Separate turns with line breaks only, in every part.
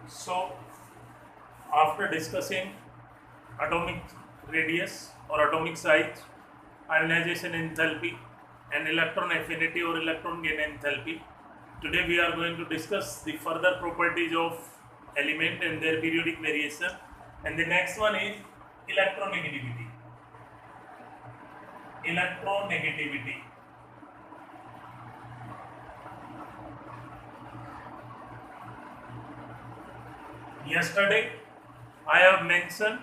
So, after discussing atomic radius or atomic size, ionization enthalpy, and electron affinity or electron gain enthalpy, today we are going to discuss the further properties of element and their periodic variation. And the next one is electronegativity. Electronegativity. Yesterday, I have mentioned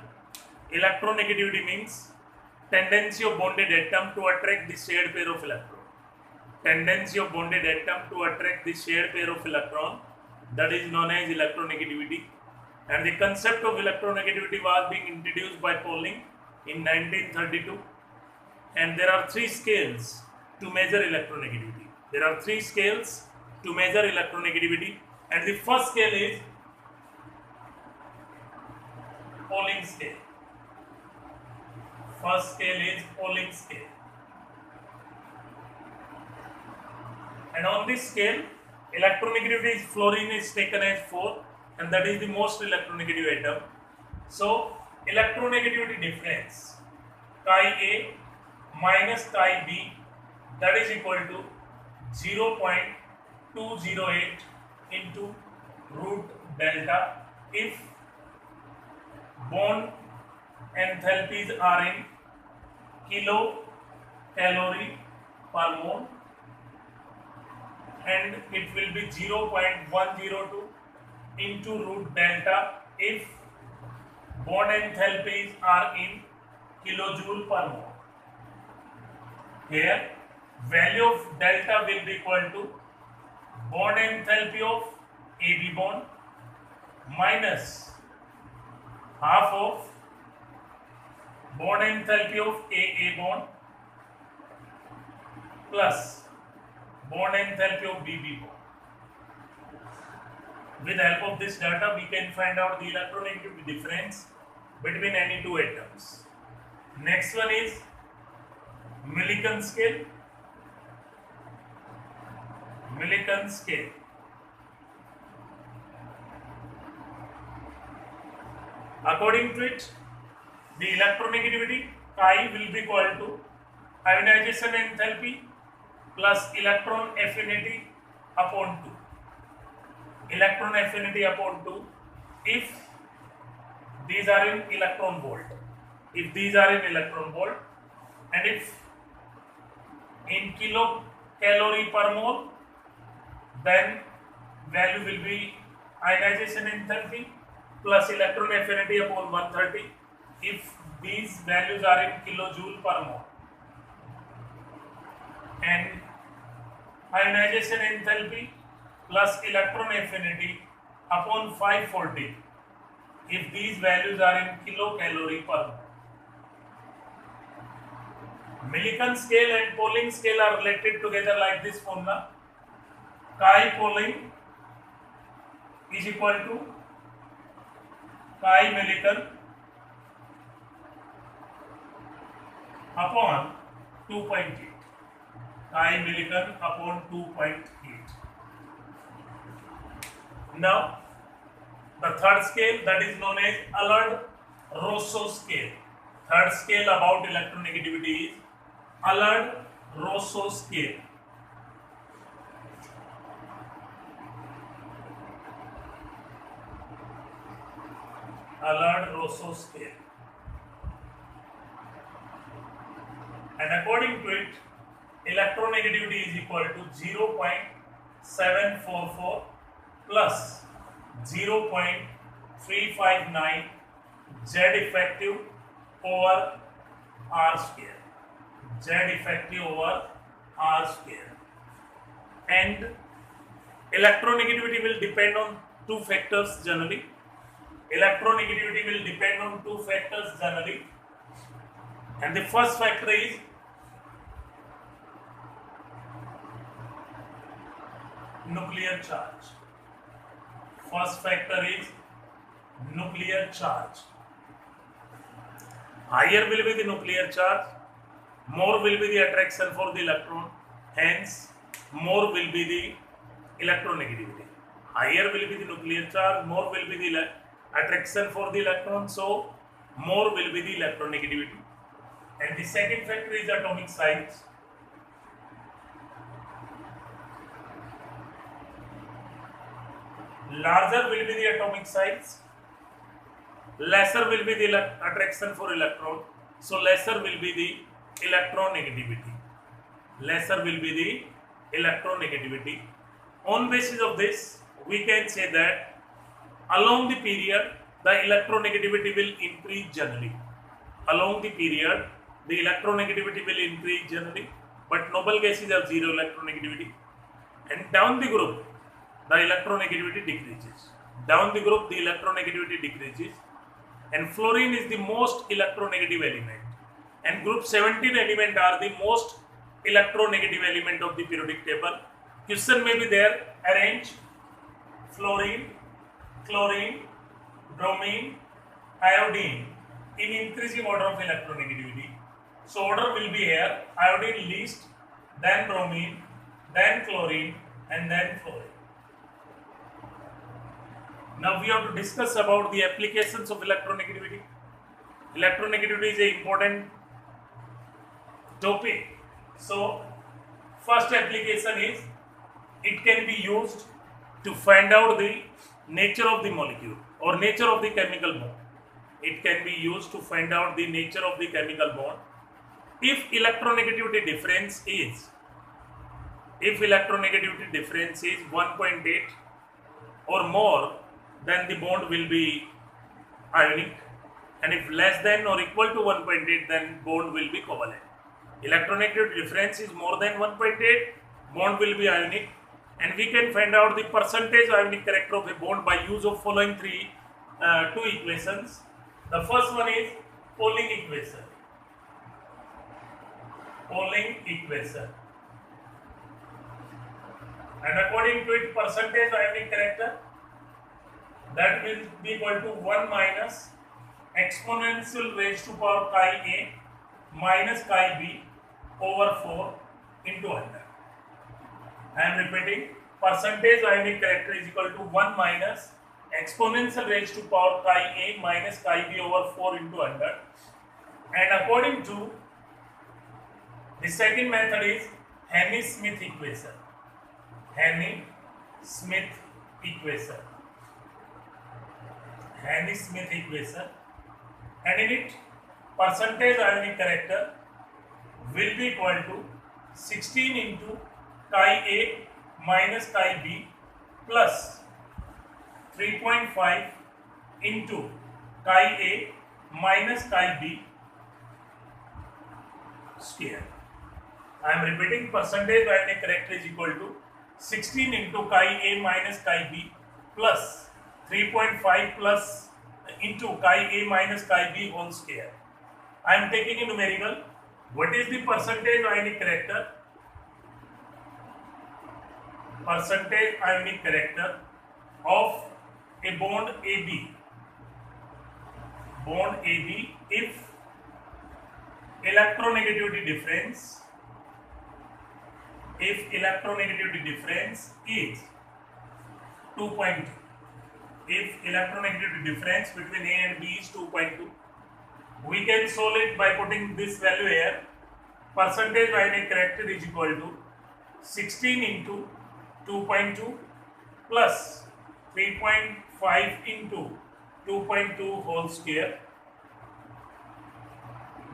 electronegativity means tendency of bonded atom to attract the shared pair of electron. Tendency of bonded atom to attract the shared pair of electron, that is known as electronegativity. And the concept of electronegativity was being introduced by Pauling in 1932. And there are three scales to measure electronegativity. There are three scales to measure electronegativity, and the first scale is Pauling scale. First scale is Pauling scale. And on this scale, electronegativity is fluorine is taken as 4, and that is the most electronegative atom. So, electronegativity difference chi A minus chi B, that is equal to 0.208 into root delta if bond enthalpies are in kilocalorie per mole, and it will be 0.102 into root delta if bond enthalpies are in kilojoule per mole. Here, value of delta will be equal to bond enthalpy of AB bond minus half of bond enthalpy of AA bond plus bond enthalpy of BB bond. With the help of this data, we can find out the electronegativity difference between any two atoms. Next one is Millikan scale. Millikan scale. According to it, the electronegativity chi will be equal to ionization enthalpy plus electron affinity upon 2. Electron affinity upon 2 if these are in electron volt. If these are in electron volt, and if in kilocalorie per mole, then value will be ionization enthalpy plus electron affinity upon 130 if these values are in kilojoule per mole, and ionization enthalpy plus electron affinity upon 540 if these values are in kilocalorie per mole. Millikan scale and Pauling scale are related together like this formula. Chi Pauling is equal to chi Millikan upon 2.8. Chi Millikan upon 2.8. Now, the third scale, that is known as Allard-Rousseau scale. Third scale about electronegativity is Allard-Rousseau scale. Allard-Rousseau scale. And according to it, electronegativity is equal to 0.744 plus 0.359 Z effective over R square. Z effective over R square. And electronegativity will depend on two factors generally. Electronegativity will depend on two factors generally. And the first factor is nuclear charge. First factor is nuclear charge. Higher will be the nuclear charge, more will be the attraction for the electron, hence more will be the electronegativity. higher will be the nuclear charge, more will be the attraction for the electron, so more will be the electronegativity. And the second factor is atomic size. Larger will be the atomic size, lesser will be the attraction for electron, so lesser will be the electronegativity. Lesser will be the electronegativity. On basis of this, we can say that along the period, the electronegativity will increase generally. Along the period, the electronegativity will increase generally, but noble gases have zero electronegativity. And down the group, the electronegativity decreases. Down the group, the electronegativity decreases. And fluorine is the most electronegative element. And group 17 element are the most electronegative element of the periodic table. Question may be there, arrange fluorine, chlorine, bromine, iodine in increasing order of electronegativity. So order will be here, iodine least, then bromine, then chlorine, and then fluorine. Now we have to discuss about the applications of electronegativity. Electronegativity is an important topic. So first application is it can be used to find out the nature of the molecule or nature of the chemical bond. It can be used to find out the nature of the chemical bond. If electronegativity difference is 1.8 or more, then the bond will be ionic, and if less than or equal to 1.8, then bond will be covalent. Electronegativity difference is more than 1.8, bond will be ionic, and we can find out the percentage ionic character of a bond by use of following two equations. The first one is Pauling equation. Pauling equation. And according to it, percentage ionic character, that will be equal to 1 minus exponential raised to power chi A minus chi B over 4 into 100. I am repeating, percentage ionic character is equal to 1 minus exponential raised to power chi A minus chi B over 4 into 100. And according to the second method is Haney-Smith equation. Haney-Smith equation. Haney-Smith equation, and in it percentage ionic character will be equal to 16 into chi A minus chi B plus 3.5 into chi A minus chi B square. I am repeating, percentage ionic character is equal to 16 into chi A minus chi B plus 3.5 plus into chi A minus chi B whole square. I am taking a numerical. What is the percentage ionic character? Percentage ionic character of a bond AB. Bond AB if electronegativity difference is 2.2. If electronegativity difference between A and B is 2.2, we can solve it by putting this value here. Percentage ionic character is equal to 16 into 2.2 plus 3.5 into 2.2 whole square.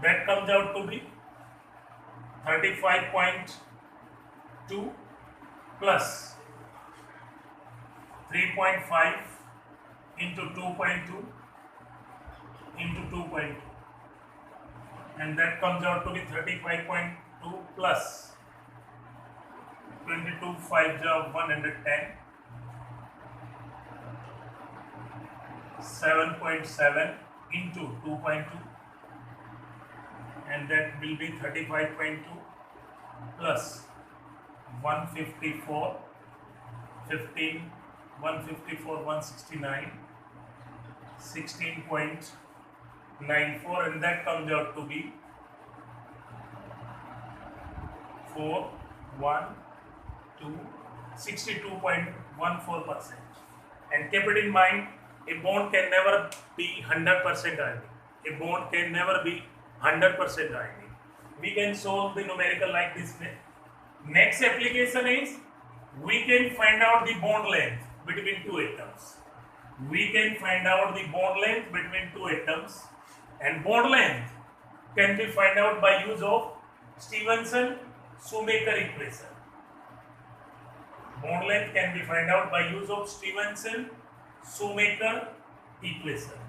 That comes out to be 35.2 plus 3.5 into 2.2 into 2.2, and that comes out to be 35.2 plus 22 5 job 110, 7.7 into 2.2, and that will be 35.2 plus 154 15 154 169 16.94, and that comes out to be 4 1 2 62.14%. And keep it in mind, a bond can never be 100% ionic. A bond can never be 100% ionic. We can solve the numerical like this way. Next application is we can find out the bond length between two atoms. We can find out the bond length between two atoms, and bond length can be found out by use of Stevenson-Shoemaker equation. Bond length can be found out by use of Stevenson-Shoemaker equation.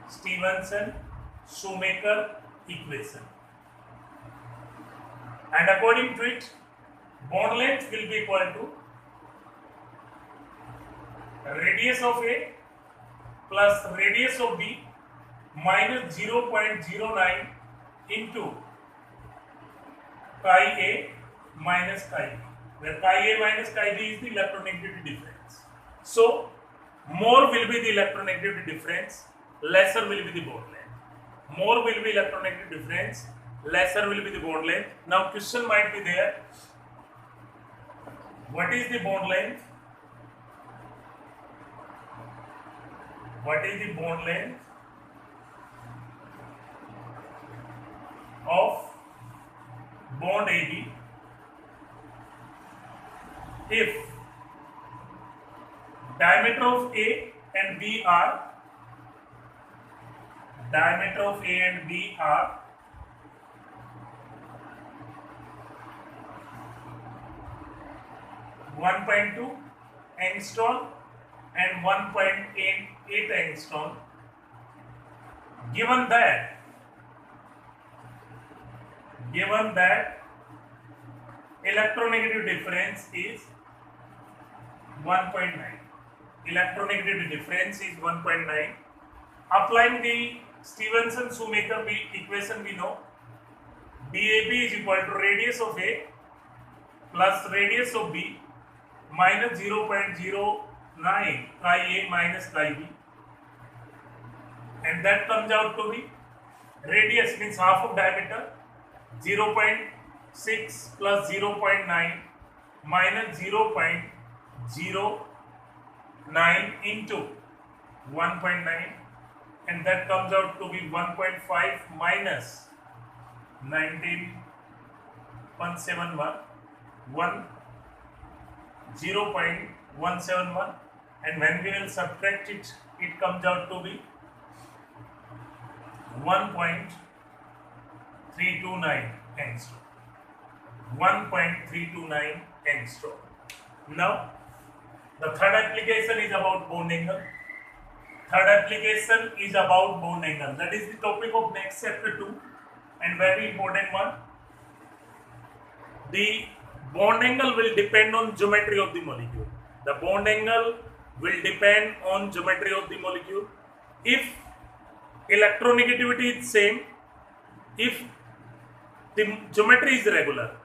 Stevenson-Shoemaker equation. And according to it, bond length will be equal to radius of A plus radius of B minus 0.09 into chi A minus chi B, where chi A minus chi B is the electronegativity difference. So, more will be the electronegativity difference, lesser will be the bond length. More will be electronegativity difference, lesser will be the bond length. Now, question might be there, what is the bond length? What is the bond length of bond AB if diameter of A and B are 1.2 angstrom and 1.8 angstrom, given that electronegativity difference is 1.9. Electronegativity difference is 1.9. Applying the Stevenson-Shoemaker equation, we know DAB is equal to radius of A plus radius of B minus 0.09 chi A minus chi B, and that comes out to be radius means half of diameter, 0.6 plus 0.9 minus 0.09 into 1.9, and that comes out to be 1.5 minus 19.71, 0.171, and when we will subtract it, it comes out to be 1.329 angstrom. 1.329 angstrom. Now, the third application is about bond angle. That is the topic of next chapter 2, and very important one. The bond angle will depend on geometry of the molecule. The bond angle will depend on geometry of the molecule. If electronegativity is same, if the geometry is regular,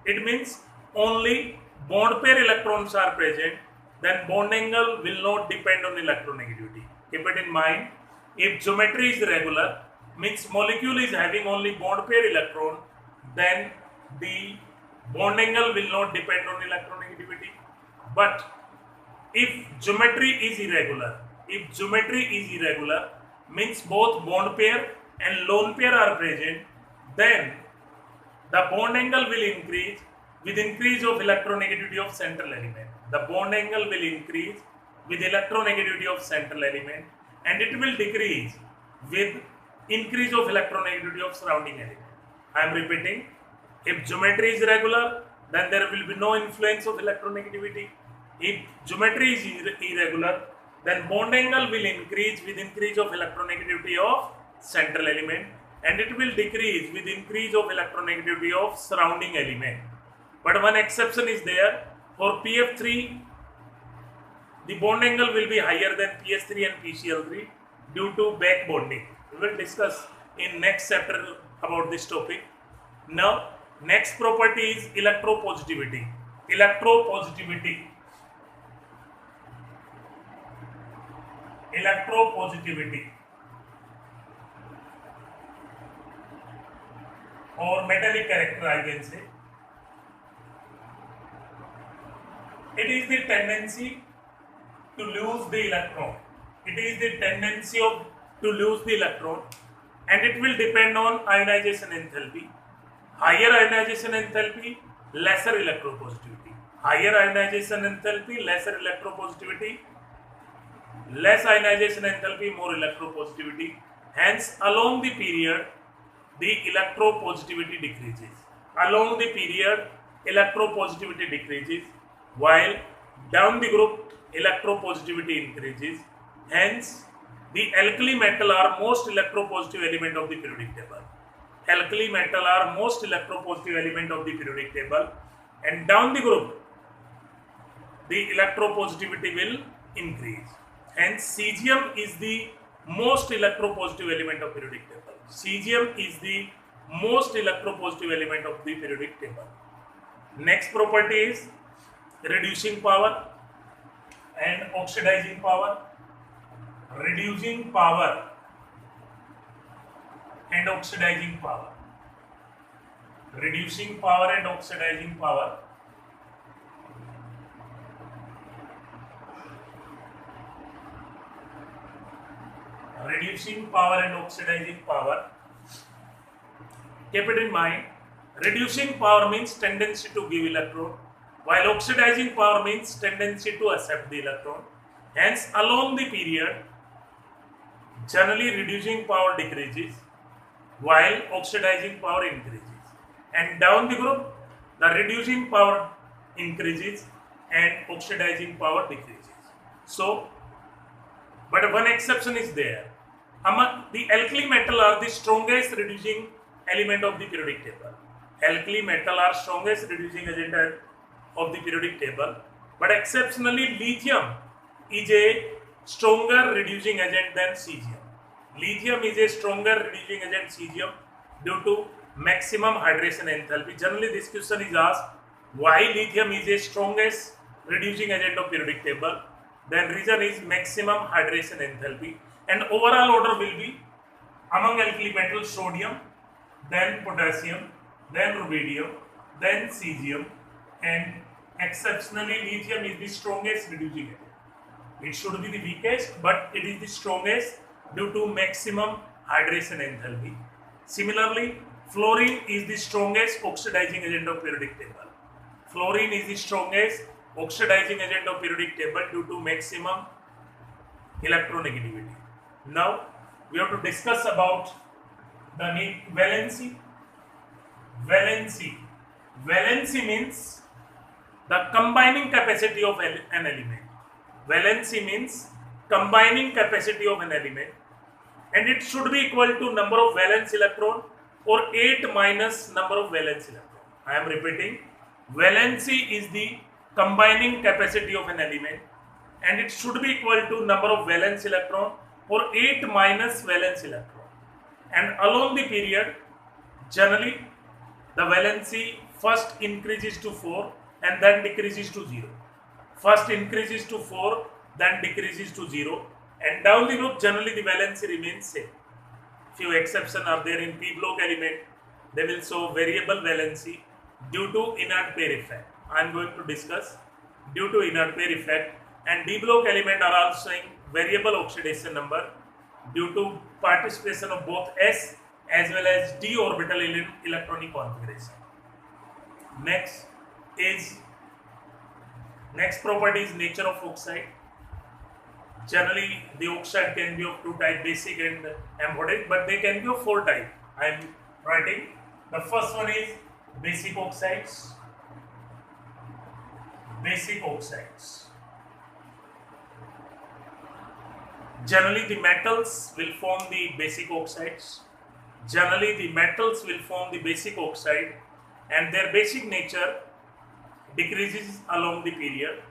it means only bond pair electrons are present, then bond angle will not depend on electronegativity. Keep it in mind, if geometry is regular, means molecule is having only bond pair electron, then the bond angle will not depend on electronegativity. But if geometry is irregular, means both bond pair and lone pair are present, then the bond angle will increase with increase of electronegativity of central element. The bond angle will increase with electronegativity of central element, and it will decrease with increase of electronegativity of surrounding element. I am repeating, if geometry is regular, then there will be no influence of electronegativity. If geometry is irregular, then bond angle will increase with increase of electronegativity of central element, and it will decrease with increase of electronegativity of surrounding element. But one exception is there. For PF3, the bond angle will be higher than PS3 and PCl3 due to back bonding. We will discuss in next chapter about this topic. Now, next property is electropositivity. Electropositivity or metallic character, I can say. It is the tendency to lose the electron. It is the tendency of to lose the electron, and it will depend on ionization enthalpy. Higher ionization enthalpy, lesser electropositivity. Higher ionization enthalpy, lesser electropositivity. Less ionization enthalpy, more electropositivity. Hence, along the period, the electropositivity decreases. Along the period, electropositivity decreases, while down the group, electropositivity increases. Hence, the alkali metal are most electropositive element of the periodic table. Alkali metal are most electropositive element of the periodic table, and down the group, the electropositivity will increase. Hence, cesium is the most electropositive element of periodic table. Cesium is the most electropositive element of the periodic table. Next property is reducing power and oxidizing power. Reducing power and oxidizing power. Reducing power and oxidizing power. Reducing power and oxidizing power. Keep it in mind, reducing power means tendency to give electron, while oxidizing power means tendency to accept the electron. Hence, along the period, generally reducing power decreases, while oxidizing power increases. And down the group, the reducing power increases and oxidizing power decreases. So, but one exception is there. Among the alkali metal are the strongest reducing element of the periodic table. Alkali metal are strongest reducing agent of the periodic table, but exceptionally lithium is a stronger reducing agent than cesium. Lithium is a stronger reducing agent cesium due to maximum hydration enthalpy. Generally, this question is asked, why lithium is a strongest reducing agent of periodic table? Then reason is maximum hydration enthalpy, and overall order will be among alkali metals sodium, then potassium, then rubidium, then cesium, and exceptionally lithium is the strongest reducing agent. It should be the weakest, but it is the strongest due to maximum hydration enthalpy. Similarly, fluorine is the strongest oxidizing agent of periodic table. Fluorine is the strongest oxidizing agent of periodic table due to maximum electronegativity. Now, we have to discuss about the valency. Valency. Valency means the combining capacity of an element. Valency means combining capacity of an element, and it should be equal to number of valence electron or 8 minus number of valence electron. I am repeating, valency is the combining capacity of an element, and it should be equal to number of valence electron or 8 minus valence electron. And along the period, generally the valency first increases to 4 and then decreases to 0. First increases to 4, then decreases to 0, and down the group generally the valency remains same. Few exceptions are there in p block element. They will show variable valency due to inert pair effect. I am going to discuss due to inert pair effect, and d block element are also showing variable oxidation number due to participation of both s as well as d orbital in electronic configuration. Next property is nature of oxide. Generally, the oxide can be of two types, basic and amphoteric, but they can be of 4 types. I am writing. The first one is basic oxides. Basic oxides. Generally, the metals will form the basic oxides. Generally, the metals will form the basic oxide, and their basic nature decreases along the period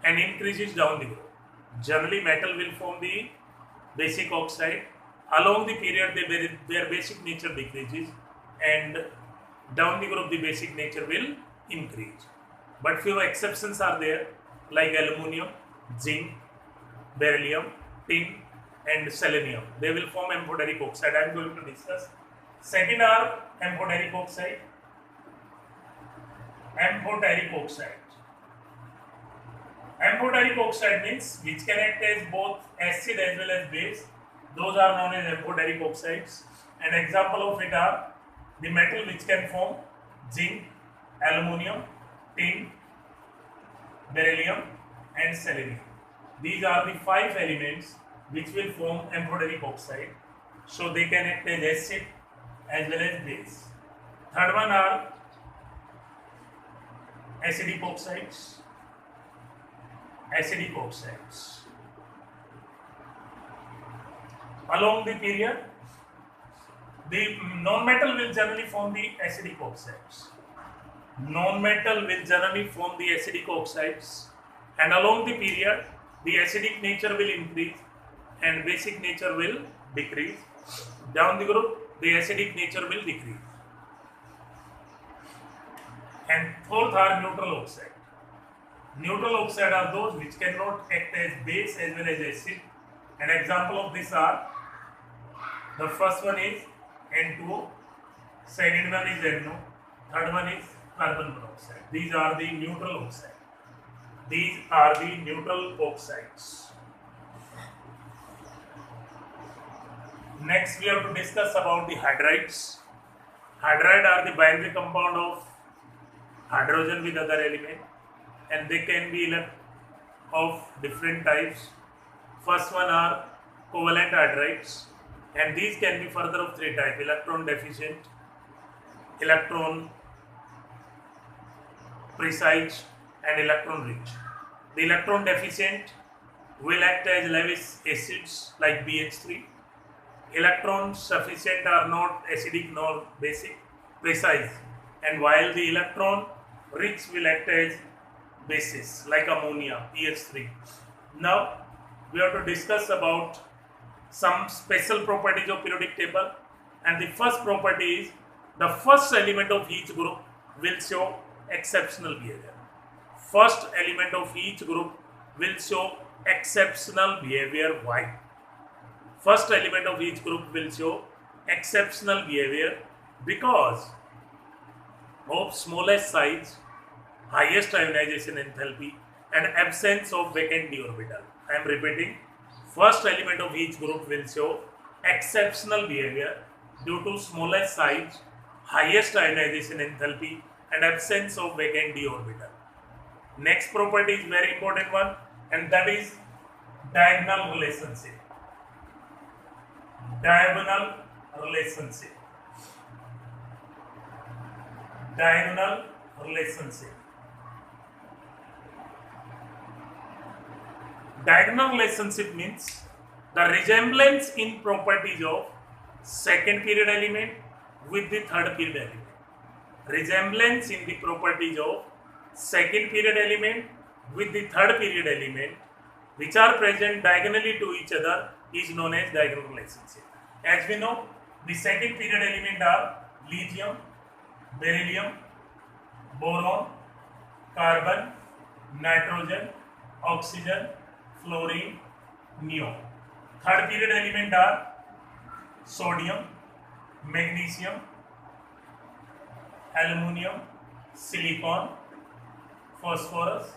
and increases down the group. Generally, metal will form the basic oxide. Along the period, their basic nature decreases, and down the group, the basic nature will increase. But few exceptions are there, like aluminium, zinc, beryllium, tin, and selenium. They will form amphoteric oxide. I am going to discuss. Second are amphoteric oxide. Amphoteric oxide. Amphoteric oxide means which can act as both acid as well as base. Those are known as amphoteric oxides. An example of it are the metal which can form zinc, aluminium, tin, beryllium and selenium. These are the 5 elements which will form amphoteric oxide. So they can act as acid as well as base. Third one are acidic oxides. Acidic oxides. Along the period, the non-metal will generally form the acidic oxides. Non-metal will generally form the acidic oxides, and along the period, the acidic nature will increase and basic nature will decrease. Down the group, the acidic nature will decrease. And fourth are neutral oxide. Neutral oxide are those which cannot act as base as well as acid. An example of this are, the first one is N2O, second one is NO, third one is carbon monoxide. These are the neutral oxides. These are the neutral oxides. Next we have to discuss about the hydrides. Hydride are the binary compound of hydrogen with other element, and they can be of different types. First one are covalent hydrides, and these can be further of 3 types: electron deficient, electron precise and electron rich. The electron deficient will act as Lewis acids like BH3. Electron sufficient are not acidic nor basic, precise, and while the electron rich will act as bases like ammonia, PH3. Now we have to discuss about some special properties of periodic table, and the first property is the first element of each group will show exceptional behavior. First element of each group will show exceptional behavior. Why? First element of each group will show exceptional behavior because of smallest size, highest ionization enthalpy and absence of vacant d orbital. I am repeating, first element of each group will show exceptional behavior due to smallest size, highest ionization enthalpy and absence of vacant d orbital. Next property is very important one, and that is diagonal relationship. Diagonal relationship. Diagonal relationship. Diagonal relationship means the resemblance in properties of second period element with the third period element. Resemblance in the properties of second period element with the third period element which are present diagonally to each other is known as diagonal relationship. As we know, the second period element are lithium, beryllium, boron, carbon, nitrogen, oxygen, fluorine, neon. Third period element are sodium, magnesium, aluminium, silicon, phosphorus,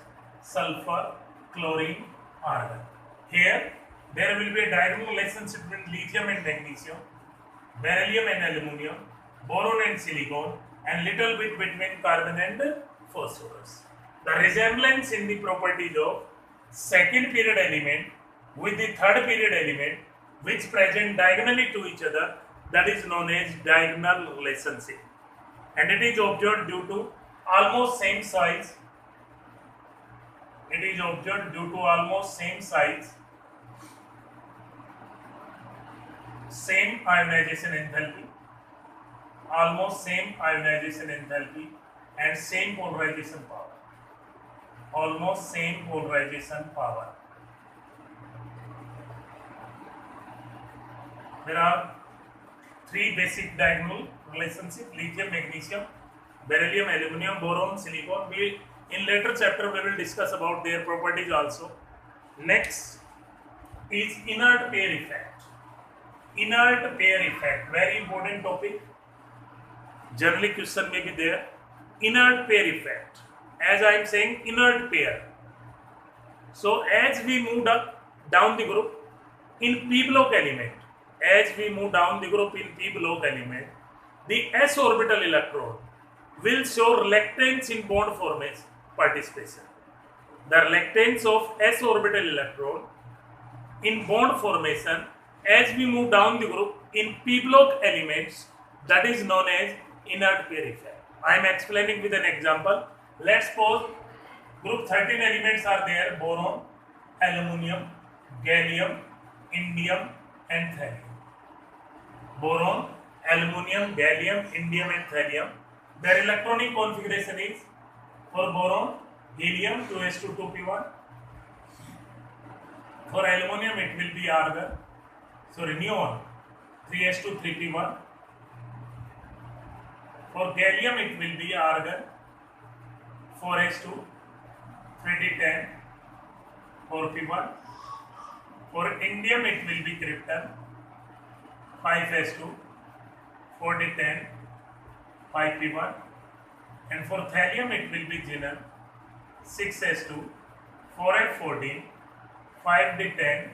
sulfur, chlorine, argon. Here there will be a diagonal relationship between lithium and magnesium, beryllium and aluminium, boron and silicon, and little bit between carbon and phosphorus. The resemblance in the properties of second period element with the third period element which present diagonally to each other, that is known as diagonal relationship, and it is observed due to almost same size. It is observed due to almost same size, same ionization enthalpy, almost same ionization enthalpy and same polarization power. Almost same polarization power. There are 3 basic diagonal relationships: lithium, magnesium, beryllium, aluminium, boron, silicon. In later chapter we will discuss about their properties also. Next is inert pair effect. Inert pair effect, very important topic. Generally question may be there. Inert pair effect. As I am saying, inert pair. So as we move down the group in p block element, as we move down the group in p block element, the s orbital electron will show reluctance in bond formation participation. The reluctance of s orbital electron in bond formation as we move down the group in p block elements, that is known as inert pair effect. I am explaining with an example. Let's suppose group 13 elements are there: boron, aluminum, gallium, indium and thallium. Boron, aluminum, gallium, indium and thallium. Their electronic configuration is: for boron, helium 2s2 2p1. For aluminum it will be argon, neon 3s2 3p1. For gallium it will be argon 4s2 3d10 4p1. For indium it will be krypton 5s2 4d10 5p1. And for thallium it will be xenon 6s2 4f14 5d10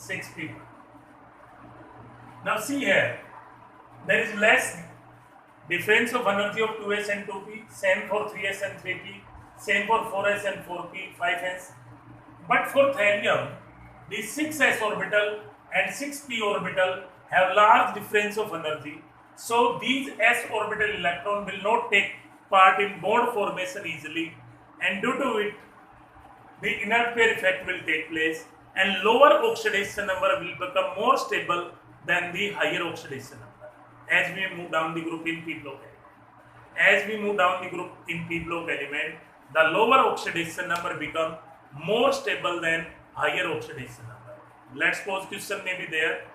6p1. Now see here, there is less difference of energy of 2s and 2p, same for 3s and 3p, same for 4s and 4p, 5s. But for thallium, the 6s orbital and 6p orbital have large difference of energy. So these s orbital electron will not take part in bond formation easily, and due to it, the inert pair effect will take place and lower oxidation number will become more stable than the higher oxidation number as we move down the group in p block element. As we move down the group in p block element, the lower oxidation number become more stable than higher oxidation number. Let's suppose question may be there: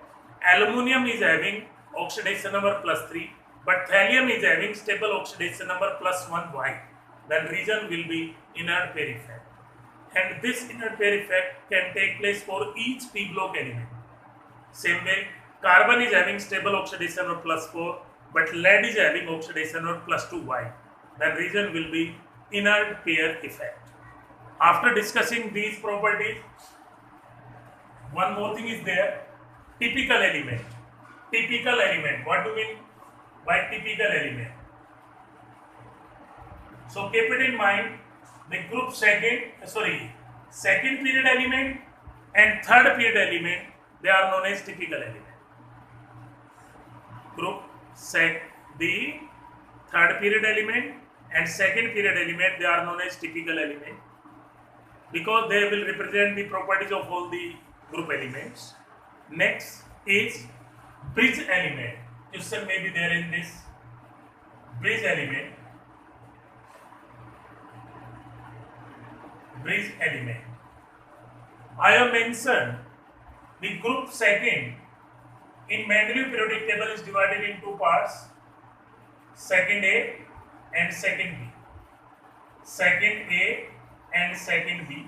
aluminum is having oxidation number +3, but thallium is having stable oxidation number +1. Why? Then reason will be inert pair effect. And this inert pair effect can take place for each p block element. Same way, carbon is having stable oxidation of +4, but lead is having oxidation of +2. Why? The reason will be inert pair effect. After discussing these properties, one more thing is there: typical element. Typical element. What do you mean by typical element? So keep it in mind, the group second period element and third period element, they are known as typical element. Group the third period element and second period element, they are known as typical element because they will represent the properties of all the group elements. Next is bridge element. Question may be there in this. Bridge element. Bridge element. I have mentioned the group second in Mendeleev periodic table is divided in two parts: second A and second B. Second A and second B.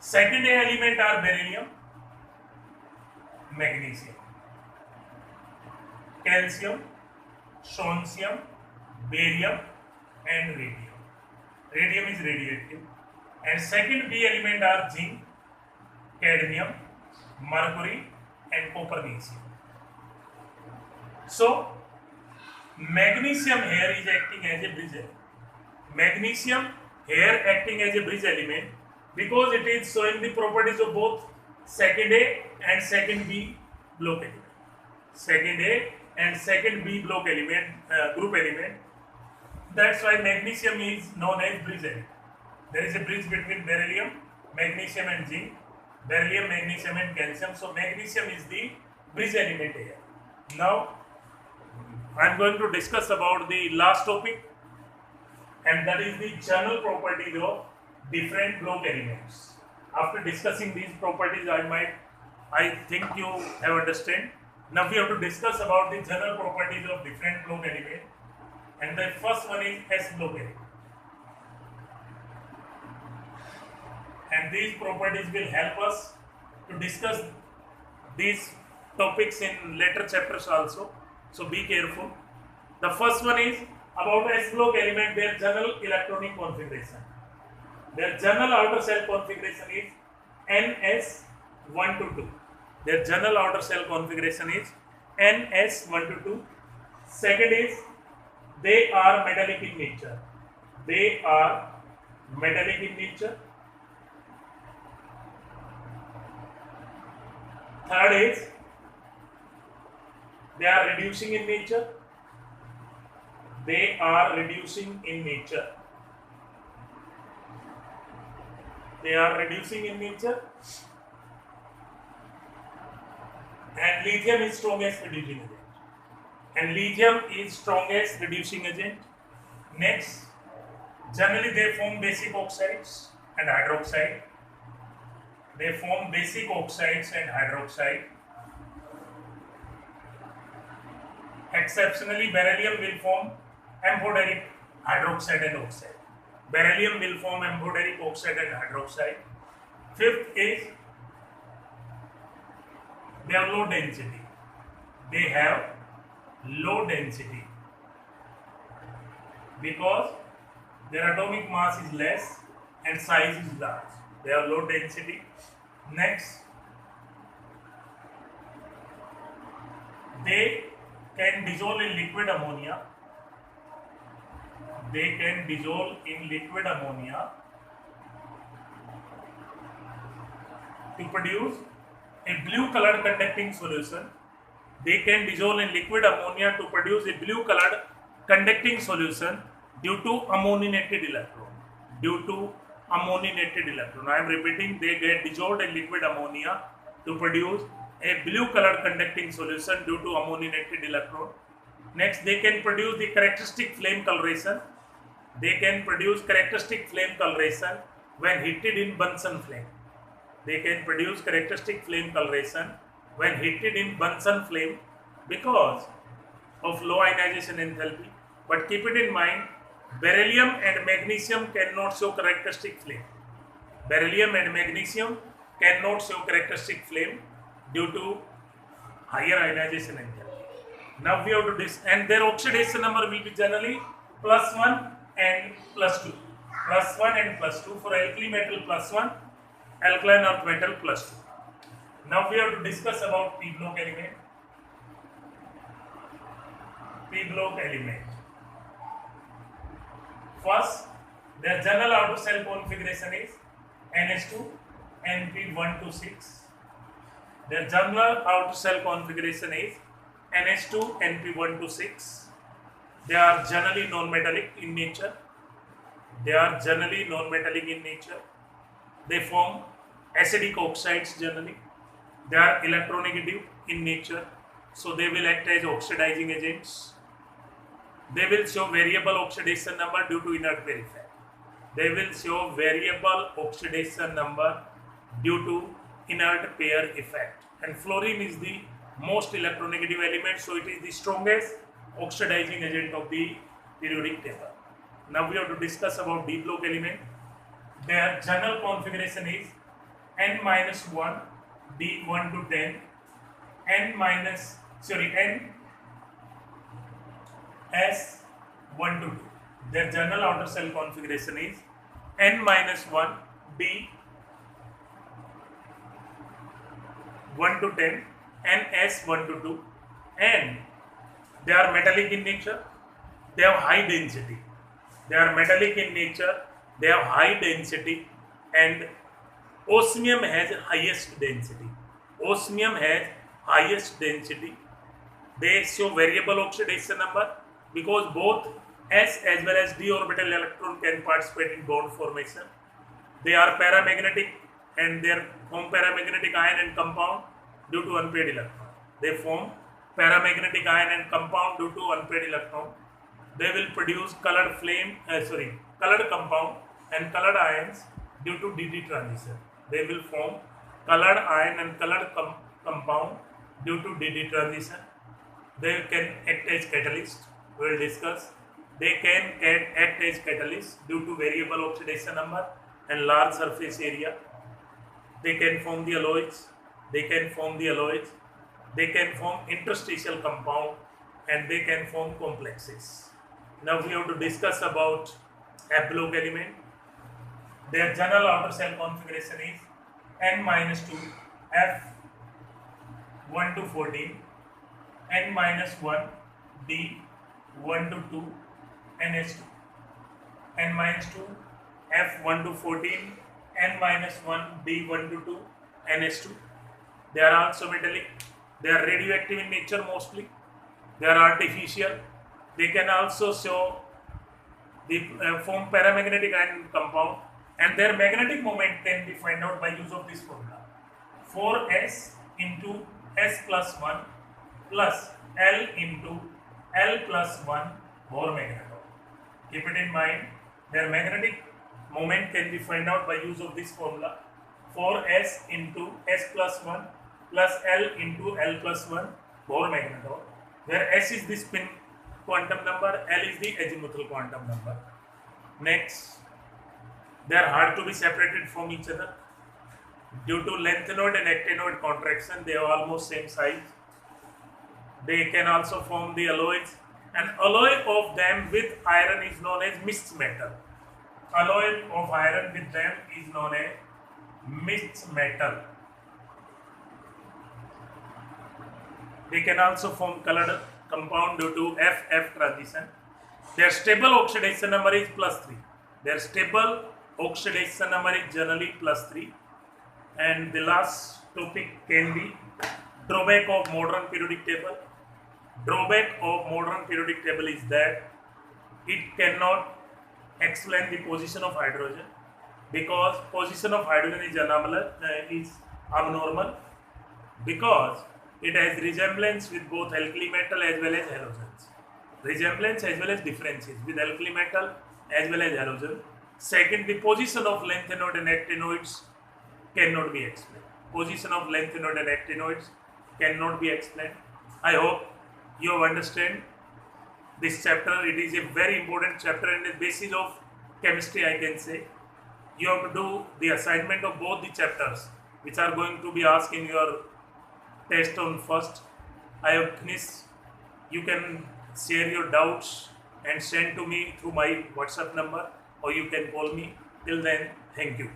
Second A element are beryllium, magnesium, calcium, strontium, barium and radium. Radium is radioactive. And second B element are zinc, cadmium, mercury and copernicium. So magnesium here is acting as a bridge element. Magnesium here acting as a bridge element because it is showing the properties of both second A and second B block element. Second A and second B block element, group element. That's why magnesium is known as bridge element. There is a bridge between beryllium, magnesium and zinc, beryllium, magnesium and calcium. So magnesium is the bridge element here. Now I am going to discuss about the last topic, and that is the general properties of different block elements. After discussing these properties, I think you have understand. Now we have to discuss about the general properties of different block element, and the first one is S block element. And these properties will help us to discuss these topics in later chapters also. So be careful. The first one is about S block element, their general electronic configuration. Their general outer cell configuration is NS1 to 2. Their general outer cell configuration is NS1 to 2. Second is they are metallic in nature. They are metallic in nature. Third is they are reducing in nature. They are reducing in nature. They are reducing in nature. And lithium is strongest reducing agent. And lithium is strongest reducing agent. Next, generally they form basic oxides and hydroxide. They form basic oxides and hydroxide. Exceptionally, beryllium will form amphoteric hydroxide and oxide. Beryllium will form amphoteric oxide and hydroxide. Fifth is they have low density. They have low density because their atomic mass is less and size is large. They have low density. Next, they can dissolve in liquid ammonia. They can dissolve in liquid ammonia to produce a blue colored conducting solution. They can dissolve in liquid ammonia to produce a blue colored conducting solution due to ammoniated electron. Due to ammoniated electron. I am repeating, they get dissolved in liquid ammonia to produce a blue colored conducting solution due to ammoniated electron. Next, they can produce the characteristic flame coloration. They can produce characteristic flame coloration when heated in Bunsen flame. They can produce characteristic flame coloration when heated in Bunsen flame because of low ionization enthalpy. But keep it in mind, beryllium and magnesium cannot show characteristic flame. Beryllium and magnesium cannot show characteristic flame due to higher ionization enthalpy. Now we have to and their oxidation number will be generally +1 and +2. +1 and +2 for alkali metal +1, alkaline earth metal +2. Now we have to discuss about p block element. P block element. First, their general outer cell configuration is NH2, NP126. Their general outer cell configuration is NH2, NP126. They are generally non-metallic in nature. They are generally non-metallic in nature. They form acidic oxides generally. They are electronegative in nature, so they will act as oxidizing agents. They will show variable oxidation number due to inert pair effect. They will show variable oxidation number due to inert pair effect. And fluorine is the most electronegative element, so it is the strongest oxidizing agent of the periodic table. Now we have to discuss about d block element. Their general configuration is n-1 d1 to 10, n s1 to 2. Their general outer cell configuration is n-1 d 1 to 10, ns1 to 2, and they are metallic in nature. They have high density. They are metallic in nature. They have high density, and osmium has highest density. Osmium has highest density. They show variable oxidation number because both s as well as d orbital electron can participate in bond formation. They are paramagnetic and they form paramagnetic ion and compound due to unpaired electron. They form paramagnetic ion and compound due to unpaired electron. They will produce colored colored compound and colored ions due to DD transition. They will form colored ion and colored compound due to DD transition. They can act as catalyst. We will discuss. They can act as catalyst due to variable oxidation number and large surface area. They can form the alloys. They can form interstitial compound, and they can form complexes. Now we have to discuss about F block element. their general outer shell configuration is n minus 2 f 1 to 14 n minus 1 d 1 to 2 ns2 n minus 2 f 1 to 14 n minus 1 d 1 to 2 ns2. They are also metallic. They are radioactive in nature mostly. They are artificial. They can also show the form paramagnetic ion compound, and their magnetic moment can be found out by use of this formula: 4s into s plus 1 plus l into l plus 1 Bohr magneton. Keep it in mind, their magnetic moment can be found out by use of this formula: 4s into s plus 1 plus l into l plus 1 Bohr magneton, where s is the spin quantum number, L is the azimuthal quantum number. Next, they are hard to be separated from each other. Due to lanthanoid and actinoid contraction, they are almost same size. They can also form the alloys. An alloy of them with iron is known as mixed metal. Alloy of iron with them is known as mixed metal. They can also form colored compound due to F-F transition. Their stable oxidation number is +3. Their stable oxidation number is generally +3. And the last topic can be drawback of modern periodic table. Drawback of modern periodic table is that it cannot explain the position of hydrogen, because position of hydrogen is abnormal, because it has resemblance with both alkali metal as well as halogens. Resemblance as well as differences with alkali metal as well as halogen. Second, the position of lanthanoid and actinoids cannot be explained. Position of lanthanoid and actinoids cannot be explained. I hope you have understand this chapter. It is a very important chapter and the basis of chemistry, I can say. You have to do the assignment of both the chapters, which are going to be asked in your test on first. I have finished. You can share your doubts and send to me through my WhatsApp number, or you can call me. Till then, thank you.